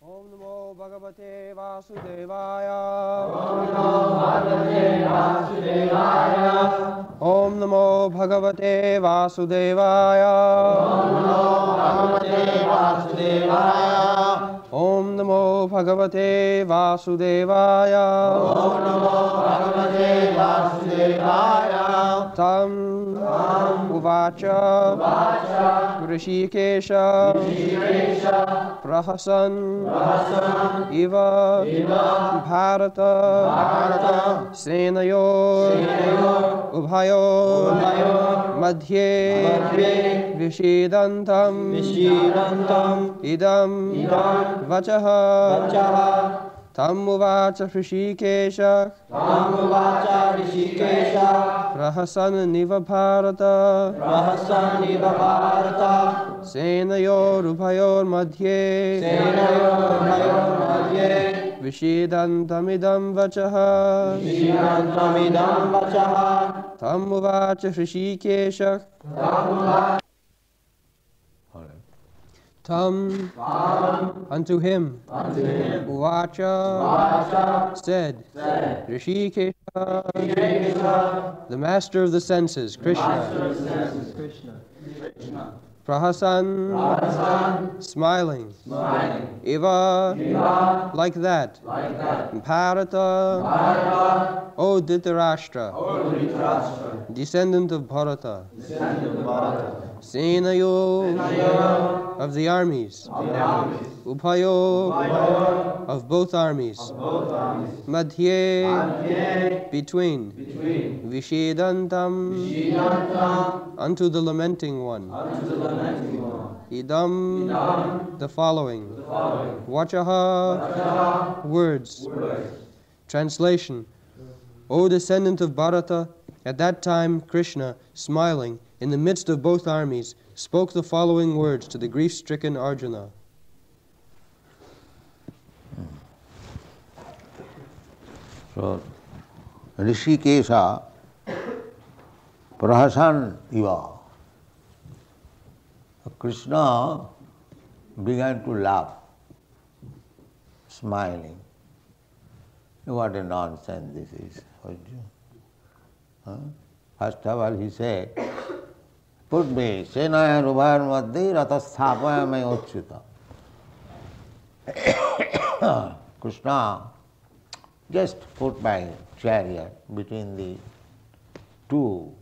Om Namo Bhagavate Vasudevaya. Om Namo Bhagavate Vasudevaya. Om Namo Bhagavate Vasudevaya. Tam Uvacha Rishikesha Prahasan Iva Bharata Senayor Ubhayor Madhye Vishidantam Idam Vachaha Tam Uvacha Rishikesha Prahasan Niva Bharata Senayor Ubhayor Madhye Vishidantamidam Vachaha Tam Uvacha Rishikesha Tam unto him Uvacha said Rishikesha the master of the senses Krishna Prahasan smiling Eva like that Bharata O Dhritarashtra descendant of Bharata Senayo of the armies Uphayo of both armies Madhye between Vishedantam unto the lamenting one Idam the following Vachaha words Translation O descendant of Bharata, at that time Krishna, smiling, in the midst of both armies, spoke the following words to the grief-stricken Arjuna. So, Rishikesha Prahasan Iva. Krishna began to laugh, smiling. What a nonsense this is, Arjuna. First of all, he said, put me, Senaya Rubhar Madhi Ratasthapaya May Ochyuta. Krishna, just put my chariot between the two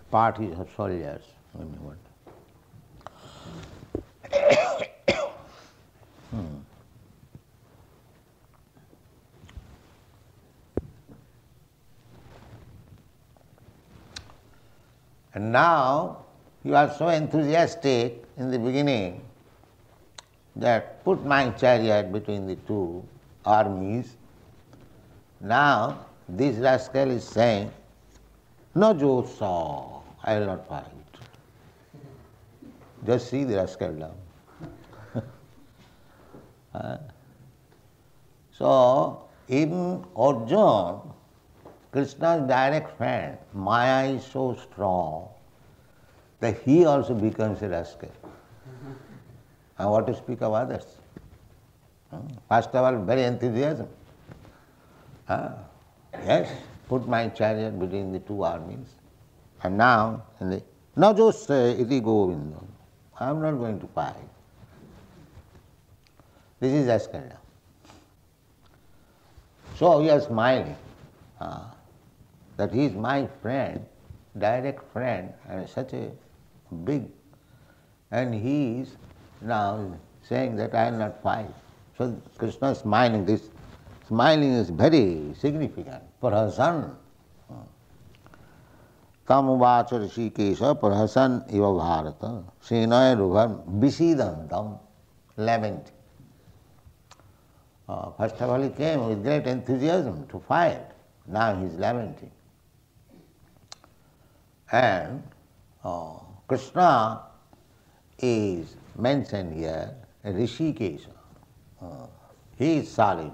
parties of soldiers. And now you are so enthusiastic in the beginning that put my chariot between the two armies. Now this rascal is saying, no Jotsa, I will not fight. Just see the rascal now. So in Arjuna, Krishna's direct friend, Maya is so strong that he also becomes a rascal. And what to speak of others? First of all, very enthusiasm. Yes, put my chariot between the two armies. And now, now just say, iti Govinda, I am not going to fight. This is rascal now. So we are smiling. That he is my friend, direct friend, and such a big, and he is now saying that I will not fight. So Krishna is smiling. This smiling is very significant for her son. Tam uvacha Rishikesha Prahasan Iva Bharata Senaya Rubham Visidantam lamenting. First of all he came with great enthusiasm to fight. Now he is lamenting. And Krishna is mentioned here, Rishikesha. He is solid.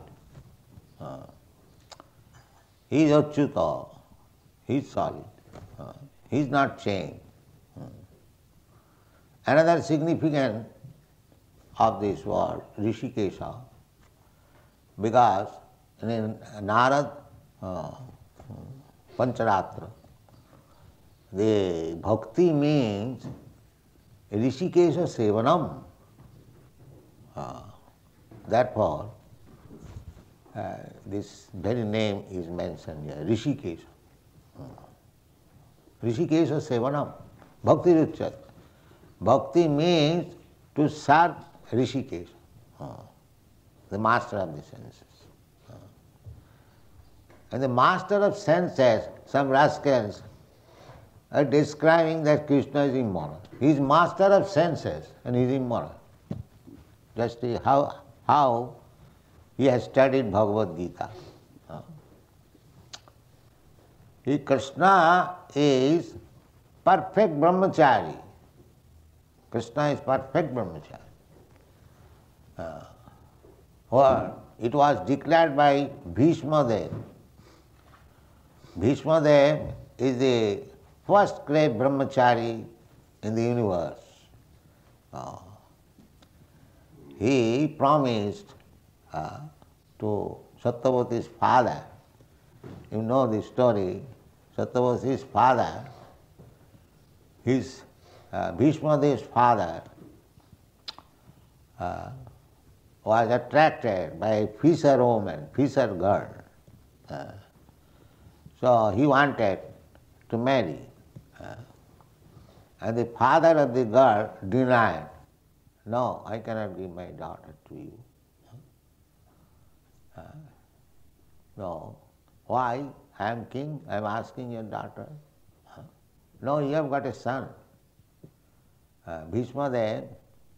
He is Achyuta. He is solid. He is not changed. Another significant of this word, Rishikesha, because in Narad Pancharatra, the bhakti means Rishikesha Sevanam. Therefore, this very name is mentioned here, Rishikesha. Rishikesha Sevanam, Bhakti Ruchat. Bhakti means to serve Rishikesha, the master of the senses. And the master of senses, some rascals are describing that Krishna is immoral. He is master of senses and he is immoral. Just how he has studied Bhagavad Gita. Krishna is perfect brahmachari. Krishna is perfect brahmachari. It was declared by Bhishma Dev. Bhishma Dev is the first great brahmachari in the universe. He promised to Satyavati's father, you know the story, Satyavati's father, his Bhishma Dev's father was attracted by a fisher woman, fisher girl. So he wanted to marry. And the father of the girl denied, no, I cannot give my daughter to you. No. Why? I am king, I am asking your daughter. No, you have got a son. Bhishma Dev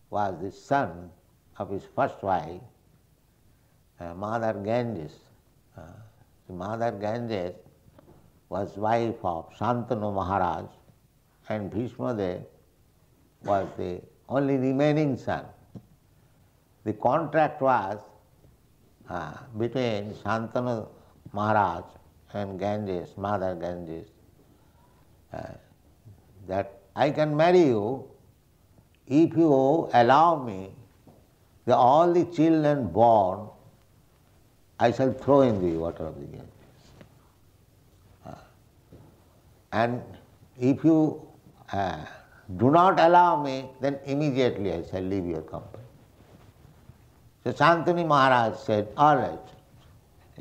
was the son of his first wife, Mother Ganges. Mother Ganges was wife of Shantanu Maharaj, and Bhishma Dev was the only remaining son. The contract was between Shantanu Maharaj and Ganges, Mother Ganges, that I can marry you if you allow me all the children born, I shall throw in the water of the Ganges. And if you do not allow me, then immediately I shall leave your company. So Shantanu Maharaj said, all right,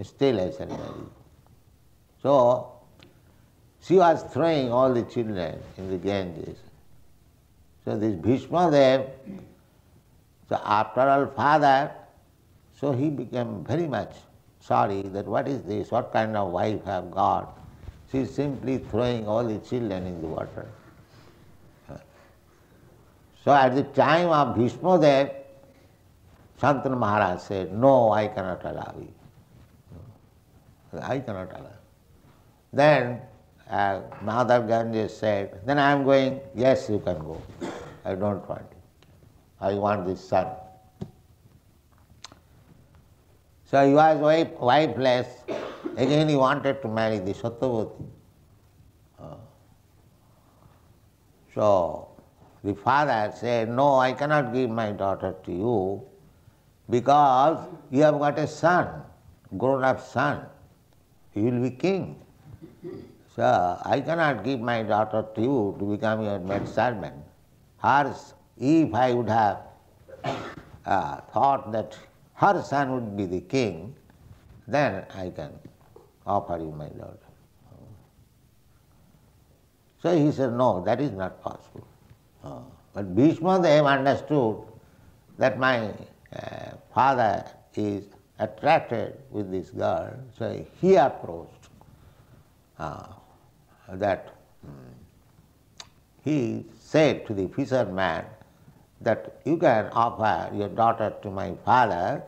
still I shall marry you. So she was throwing all the children in the Ganges. So this Bhishma Dev, so after all father, so he became very much sorry that what is this, what kind of wife I have got. She is simply throwing all the children in the water. So at the time of Bhishma Dev, Shantanu Maharaj said, no, I cannot allow you. I cannot allow. Then Mother Ganges said, then I am going. Yes, you can go. I don't want it. I want this son. So he was wifeless. Again he wanted to marry the Satyavati. So the father said, no, I cannot give my daughter to you because you have got a son, grown-up son. He will be king. So I cannot give my daughter to you to become your maid servant. Hers, if I would have thought that her son would be the king, then I can offer you my daughter. So he said, no, that is not possible. But Bhishma Dev understood that my father is attracted with this girl, so he approached that he said to the fisherman that you can offer your daughter to my father,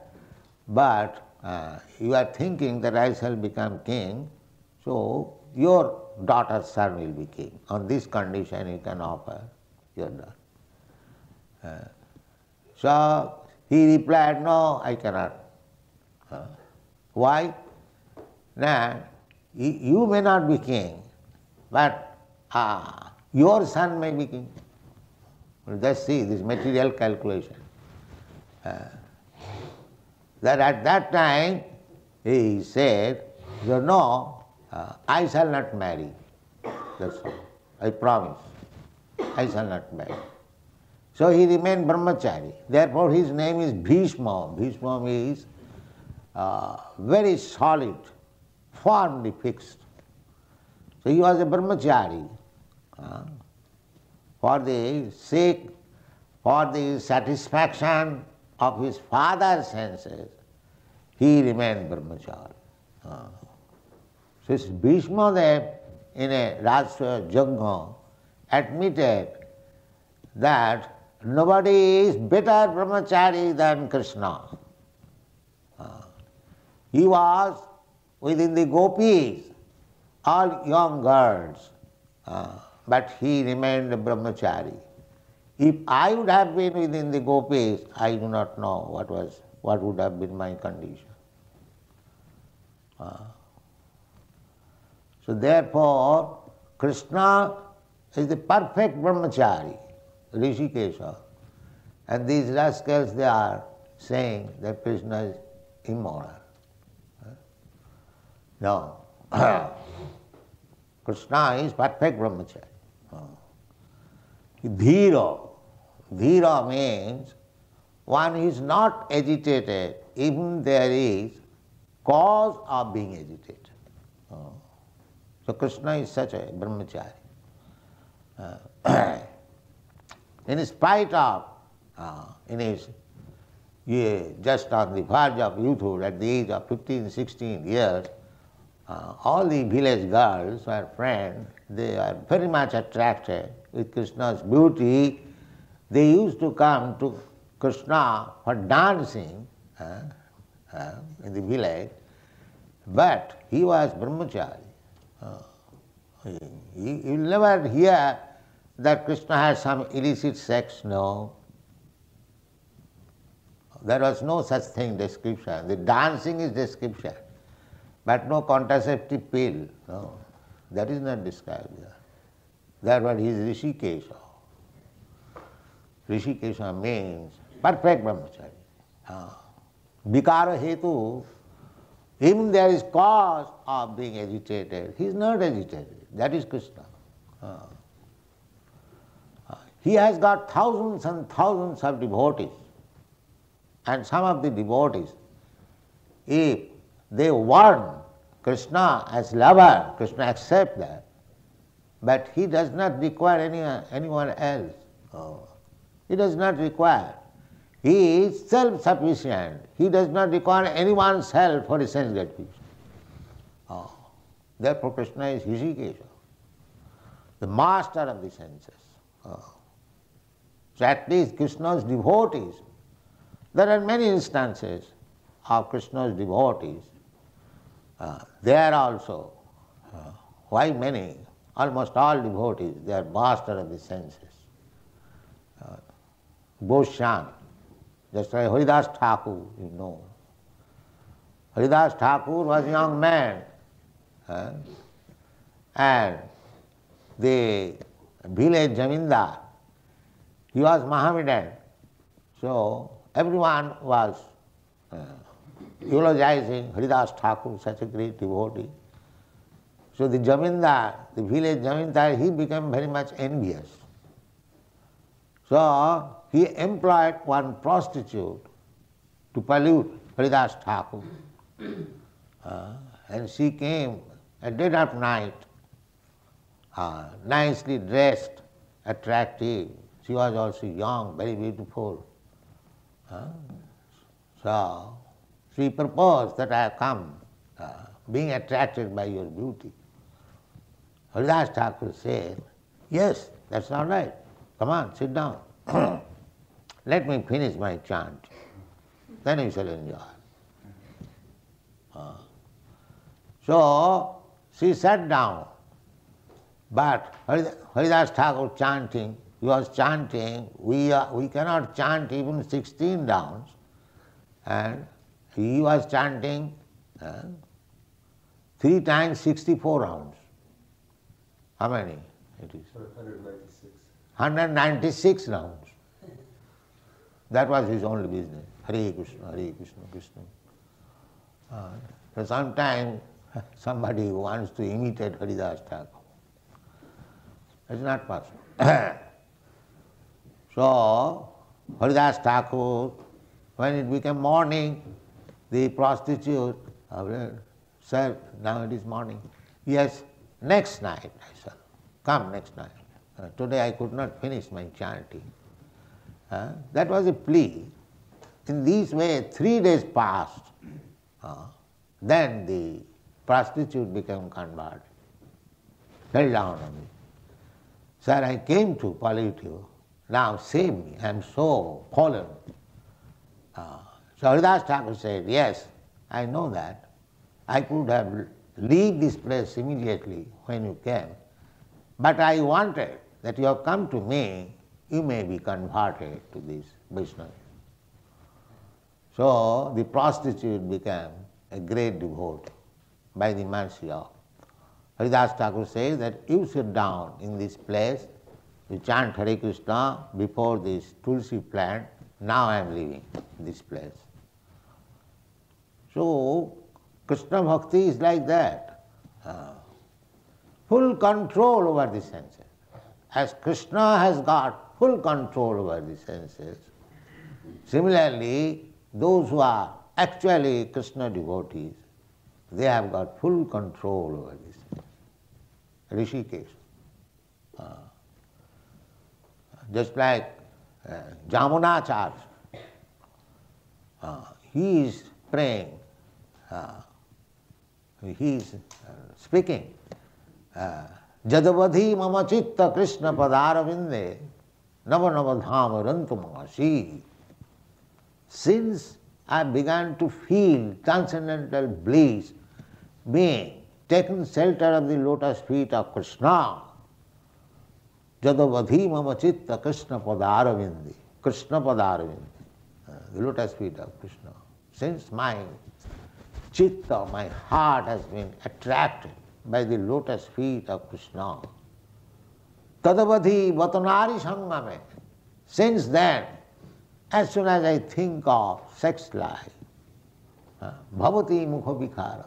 but you are thinking that I shall become king, so your daughter's son will be king. On this condition you can offer your daughter. So he replied, no, I cannot. Why? Now, you may not be king, but your son may be king. Just see this material calculation. that at that time he said, no, I shall not marry. That's all. I promise. I shall not marry. So he remained brahmachari. Therefore his name is Bhishma. Bhishma means very solid, firmly fixed. So he was a brahmachari. For the sake, for the satisfaction of his father's senses, he remained brahmachari. So Bhishma Dev in a Rajswa Yajna admitted that nobody is better brahmachari than Krishna. He was within the gopis, all young girls, but he remained a brahmachari. If I would have been within the gopis, I do not know what would have been my condition. So therefore, Krishna is the perfect brahmachari, Rishikesha. And these rascals, they are saying that Krishna is immoral. No. Krishna is perfect brahmachari. Dhira. Dhira means one who is not agitated, even there is cause of being agitated. So Krishna is such a brahmachari. In spite of, in his just on the verge of youthhood, at the age of 15, 16 years, all the village girls were friends. They are very much attracted with Krishna's beauty. They used to come to Krishna for dancing in the village, but he was brahmachari. You will never hear that Krishna has some illicit sex, no. There was no such thing, description. The dancing is description, but no contraceptive pill, no. That is not described there. That what is Rishikesha. Rishikesha means perfect brahmachari. Vikara hetu, even there is cause of being agitated, he is not agitated. That is Krishna. He has got thousands and thousands of devotees. And some of the devotees, if they want Krishna as lover, Krishna accepts that. But he does not require anyone else. He does not require. He is self-sufficient. He does not require anyone's help for his sense gratification. Therefore Krishna is Rishikesha, the master of the senses. So at least Krishna's devotees, there are many instances of Krishna's devotees. They are also, why many? Almost all devotees, they are master of the senses. Boshan, just like Haridas Thakur, you know. Haridas Thakur was a young man, and the village Jamindar, he was Mohammedan, so everyone was eulogizing Haridas Thakur, such a great devotee. So the Jamindar, the village Jamindar, he became very much envious. So he employed one prostitute to pollute Haridas Thakur. And she came at dead of night, nicely dressed, attractive. She was also young, very beautiful. So she proposed that I have come, being attracted by your beauty. Haridas Thakur said, yes, that's all right. Come on, sit down. Let me finish my chant. Then you shall enjoy. So she sat down, but Haridas Thakur chanting, he was chanting, we cannot chant even 16 rounds, and he was chanting 3 times 64 rounds. How many it is? 196. 196 rounds. That was his only business. Hare Krishna, Krishna. So sometimes somebody wants to imitate Haridas Thakur. It's not possible. So, Haridas Thakur, when it became morning, the prostitute said, now it is morning. Yes, next night, I said, come next night. Today I could not finish my chanting. That was a plea. In this way, 3 days passed. Then the prostitute became converted. Fell down on me. Sir, I came to pollute you. Now save me. I am so fallen. So Haridas Thakur said, yes, I know that. I could have leave this place immediately when you came. But I wanted that you have come to me, you may be converted to this Vaishnava. So the prostitute became a great devotee by the mercy of. Haridas Thakur says that you sit down in this place, you chant Hare Krishna before this Tulsi plant, now I am leaving this place. So Krishna Bhakti is like that. Full control over the senses. As Krishna has got full control over the senses, similarly, those who are actually Krishna devotees, they have got full control over this. Rishikesh. Just like Jamunacharya, he is praying, he is speaking. Jadavadhi mama chitta Krishna padaravinde nava nava dhama rantumasi. Since I began to feel transcendental bliss being taken shelter of the lotus feet of Krishna, Jadavadhi mama chitta Krishna padaravinde, Krishna padaravinde, the lotus feet of Krishna. Since my chitta, my heart has been attracted by the lotus feet of Krishna, Tadavadhi vatanari sangame. Since then, as soon as I think of sex life, bhavati mukha vikhara,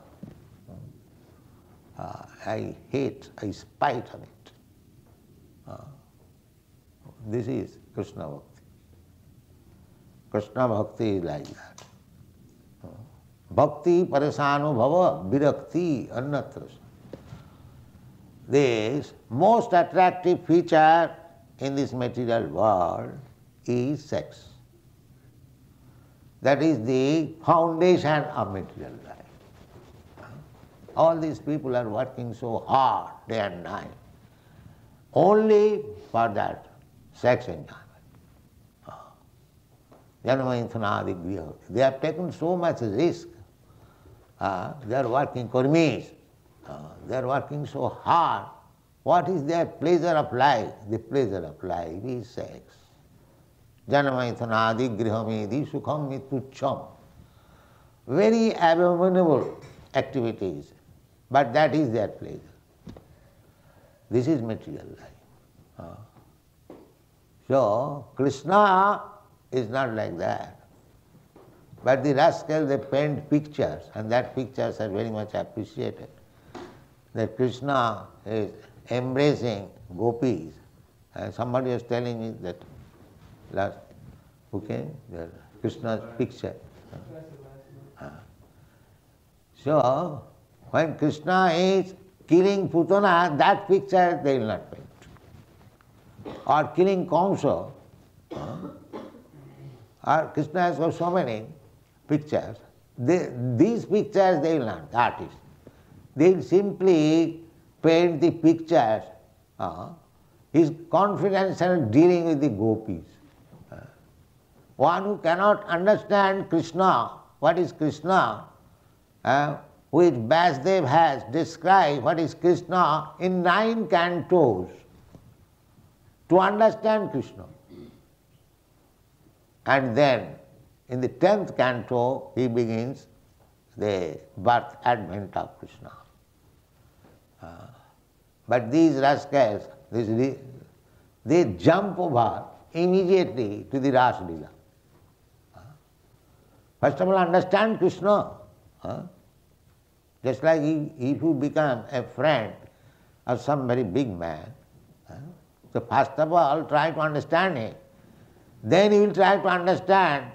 I hate, I spite on it. This is Krishna Bhakti. Krishna Bhakti is like that. Bhakti paresanubhava virakti annatra. This most attractive feature in this material world is sex. That is the foundation of material life. All these people are working so hard day and night only for that sex enjoyment. They have taken so much risk. They are working kurmis. They are working so hard. What is their pleasure of life? The pleasure of life is sex. Janamaithanadi grihamedi sukham mitucham. Very abominable activities, but that is their pleasure. This is material life. So Krishna is not like that. But the rascals, they paint pictures, and that pictures are very much appreciated. That Krishna is embracing gopis. And somebody was telling me that last, who came? Krishna's picture. So, when Krishna is killing Putana, that picture they will not paint. Or killing Kamsa. Or Krishna has got so many pictures. These pictures they will not, the artists. They will simply paint the pictures. His confidence in dealing with the gopis. One who cannot understand Krishna, what is Krishna, which Vasudev has described what is Krishna in 9 cantos to understand Krishna. And then in the 10th canto he begins the birth advent of Krishna. But these rascals, they jump over immediately to the Ras Lila. First of all, understand Krishna. Just like if you become a friend of some very big man, so first of all try to understand him. Then you will try to understand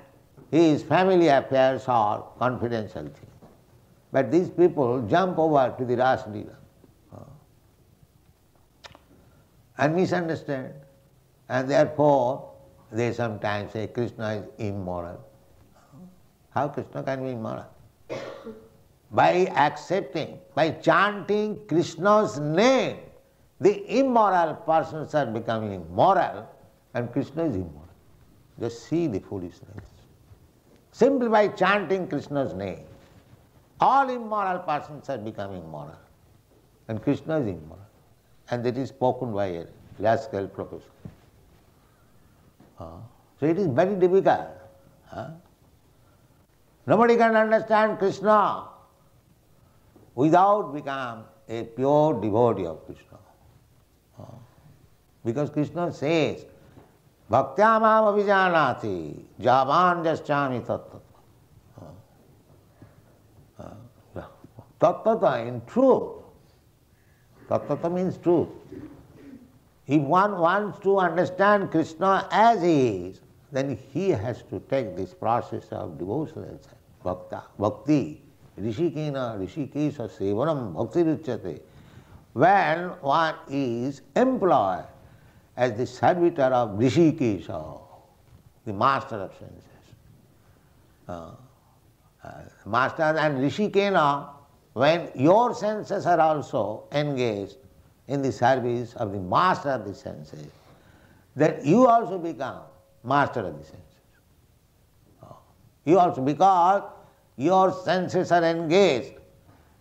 his family affairs or confidential things. But these people jump over to the Ras Leela and misunderstand. And therefore they sometimes say Krishna is immoral. How Krishna can be immoral? By accepting, by chanting Krishna's name, the immoral persons are becoming moral and Krishna is immoral. Just see the foolishness. Simply by chanting Krishna's name, all immoral persons are becoming moral and Krishna is immoral. And that is spoken by a rascal professor. So it is very difficult. Nobody can understand Krishna without become a pure devotee of Krishna. Because Krishna says, Bhaktyamam avijanati javan jaschami tattva. Tattva in truth. Tattva means truth. If one wants to understand Krishna as he is, then he has to take this process of devotional bhakti, rishikena, rishikesha sevanam bhakti ruchyate. When one is employed as the servitor of Rishikesha, the master of senses. Master and Rishikena, when your senses are also engaged in the service of the master of the senses, then you also become master of the senses. You also, because your senses are engaged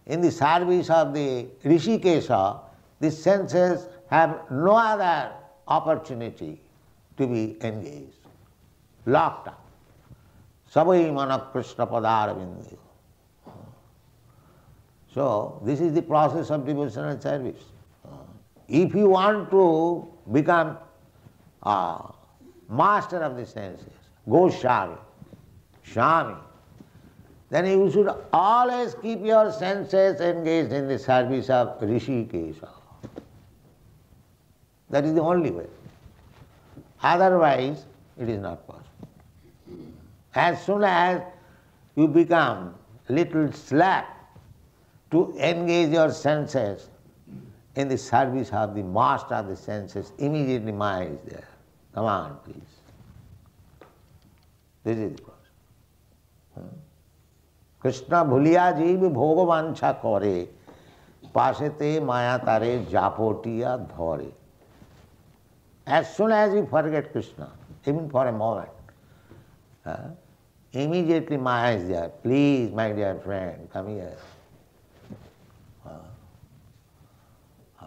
in the service of the Rishikesha, the senses have no other opportunity to be engaged, locked up. Savai mana Krishna padaravindayo. So this is the process of devotional service. If you want to become master of the senses, Goswami, Swami, then you should always keep your senses engaged in the service of Rishikesha. That is the only way. Otherwise, it is not possible. As soon as you become little slack to engage your senses in the service of the master of the senses, immediately Maya is there. Come on, please. This is the process. Krishna bhuliya jeev bhogavancha kore, pasete maya tare japotiya dhore. As soon as you forget Krishna, even for a moment, immediately Maya is there. Please, my dear friend, come here.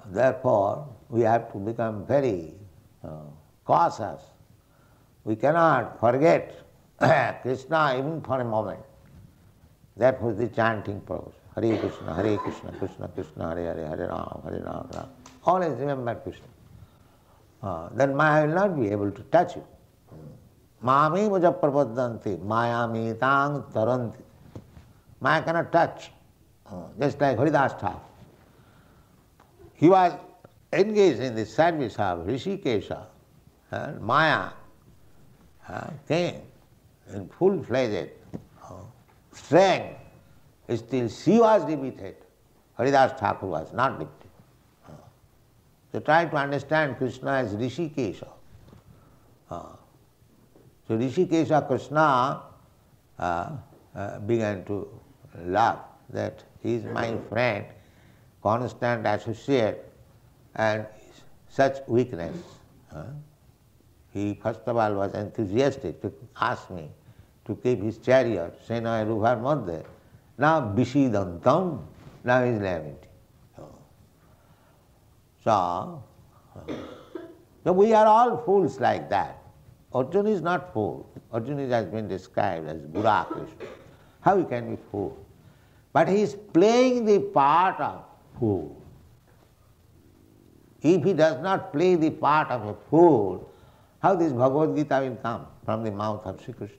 Therefore, we have to become very cautious. We cannot forget Krishna even for a moment. That was the chanting process. Hare Krishna, Krishna Krishna, Hare Hare, Hare Ram, Ram. Always remember Krishna. Then Maya will not be able to touch you. Mami muja prapadanti, mayami tang taranti. Maya cannot touch. Just like Haridas Thakur. He was engaged in the service of Rishikesha, and Maya came in full-fledged strength. Still she was defeated. Haridas Thakur was not defeated. So try to understand Krishna as Rishikesha. So Rishikesha Krishna began to laugh that he is my friend, constant associate, and such weakness. He first of all was enthusiastic to ask me to keep his chariot, Sena Ruvar Madhya. Now Vishidantam, now he is lamenting. So we are all fools like that. Arjuna is not fool. Arjuna has been described as Gura Krishna. How he can be fool? But he is playing the part of fool. If he does not play the part of a fool, how this Bhagavad Gita will come from the mouth of Sri Krishna?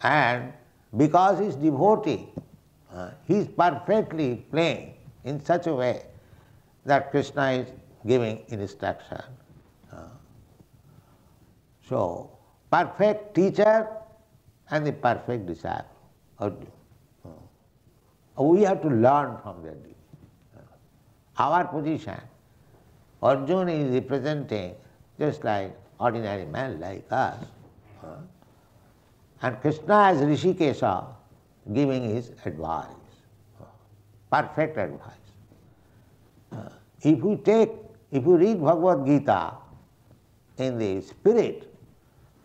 And because he is devotee, he is perfectly playing in such a way that Krishna is giving instruction. So, perfect teacher and the perfect disciple, Arjuna. We have to learn from their deity. Our position, Arjuna is representing just like ordinary man like us. And Krishna as Rishikesha giving his advice, perfect advice. If you read Bhagavad Gita in the spirit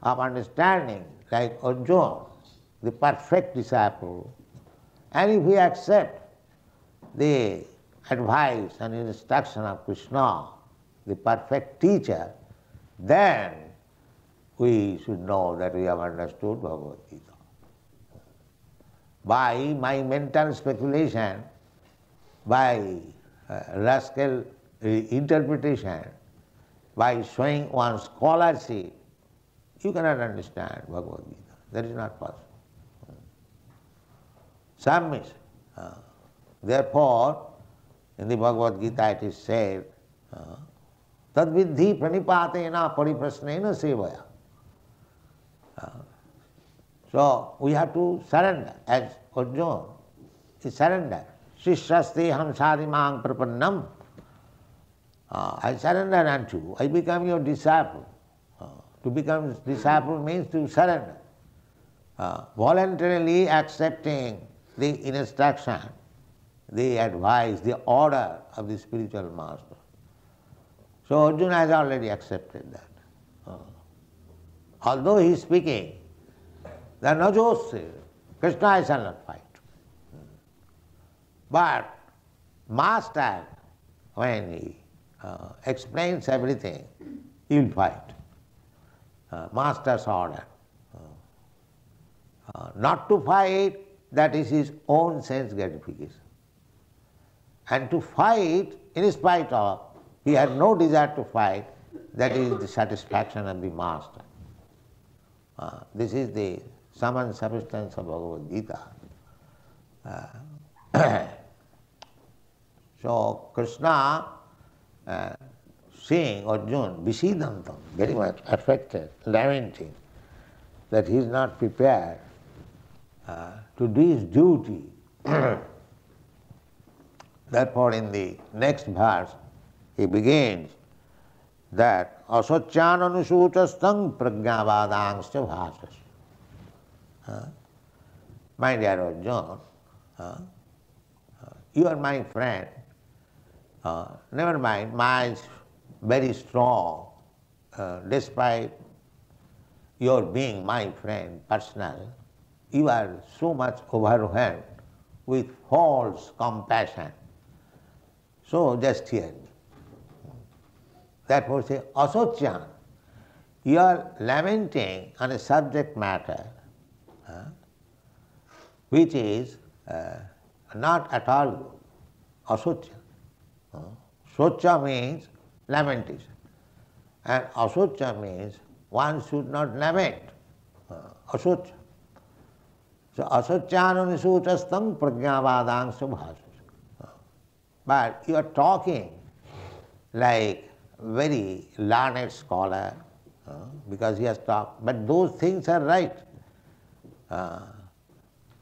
of understanding like Arjuna, the perfect disciple, and if we accept the advice and instruction of Krishna, the perfect teacher, then we should know that we have understood Bhagavad Gita. By my mental speculation, by rascal interpretation, by showing one's scholarship, you cannot understand Bhagavad Gita. That is not possible. Submission. Therefore, in the Bhagavad Gita it is said, Tadvidhi pranipatena pariprasnena sevaya. So we have to surrender, as Arjuna is surrender. Shishaste hamsarimang prapannam. I surrender unto you, I become your disciple. To become disciple means to surrender. Voluntarily accepting the instruction, the advice, the order of the spiritual master. So Arjuna has already accepted that. Although he is speaking, that Najosya, Krishna I shall not fight. But master, when he explains everything, he will fight. Master's order. Not to fight, that is his own sense gratification. And to fight, in spite of, he has no desire to fight, that is the satisfaction of the master. This is the sum and substance of Bhagavad Gita. So Krishna, seeing Arjuna, Visidantam, very much affected, lamenting that he is not prepared to do his duty. Therefore, in the next verse, he begins that asacyan anusutastam pragyavadangscha bhasas. My dear Arjuna, you are my friend. Never mind, mine is very strong, despite your being my friend, personal. You are so much overwhelmed with false compassion. So just hear me. Therefore say, asacyan, you are lamenting on a subject matter which is not at all good. Asacya. Socha means lamentation. And asacya means one should not lament. Asacya. So asacyananisutastam pragyavadangsha bhasas. But you are talking like very learned scholar, because he has talked. But those things are right.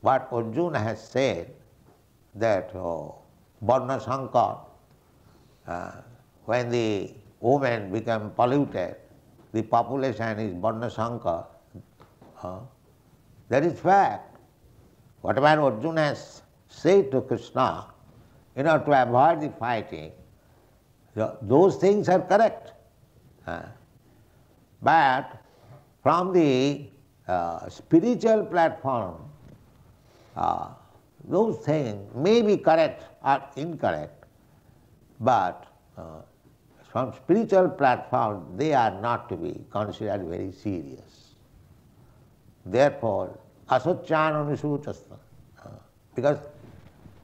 What Arjuna has said, that Varna Sankar, when the women become polluted, the population is Varna Sankar. That is fact. Whatever Arjuna has said to Krishna, in order to avoid the fighting, those things are correct. But from the spiritual platform, those things may be correct or incorrect, but from spiritual platform they are not to be considered very serious. Therefore, asacyananisutastam, because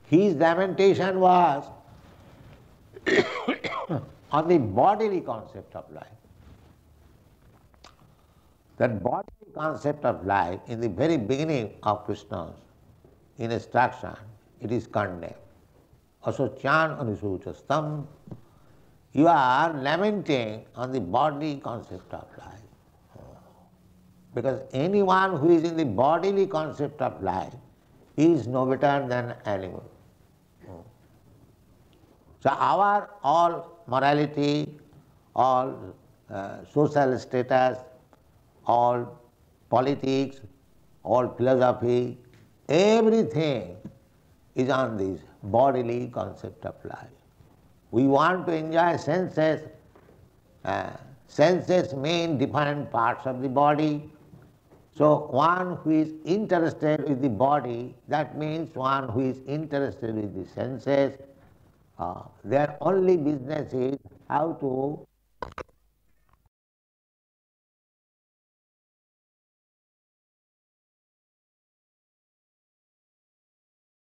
his lamentation was on the bodily concept of life. That bodily concept of life, in the very beginning of Krishna's instruction, it is condemned. Asocyan anusuchastam. You are lamenting on the bodily concept of life. Because anyone who is in the bodily concept of life is no better than animal. So our all morality, all social status, all politics, all philosophy, everything is on this bodily concept of life. We want to enjoy senses. Senses mean different parts of the body. So one who is interested with the body, that means one who is interested with the senses. Their only business is how to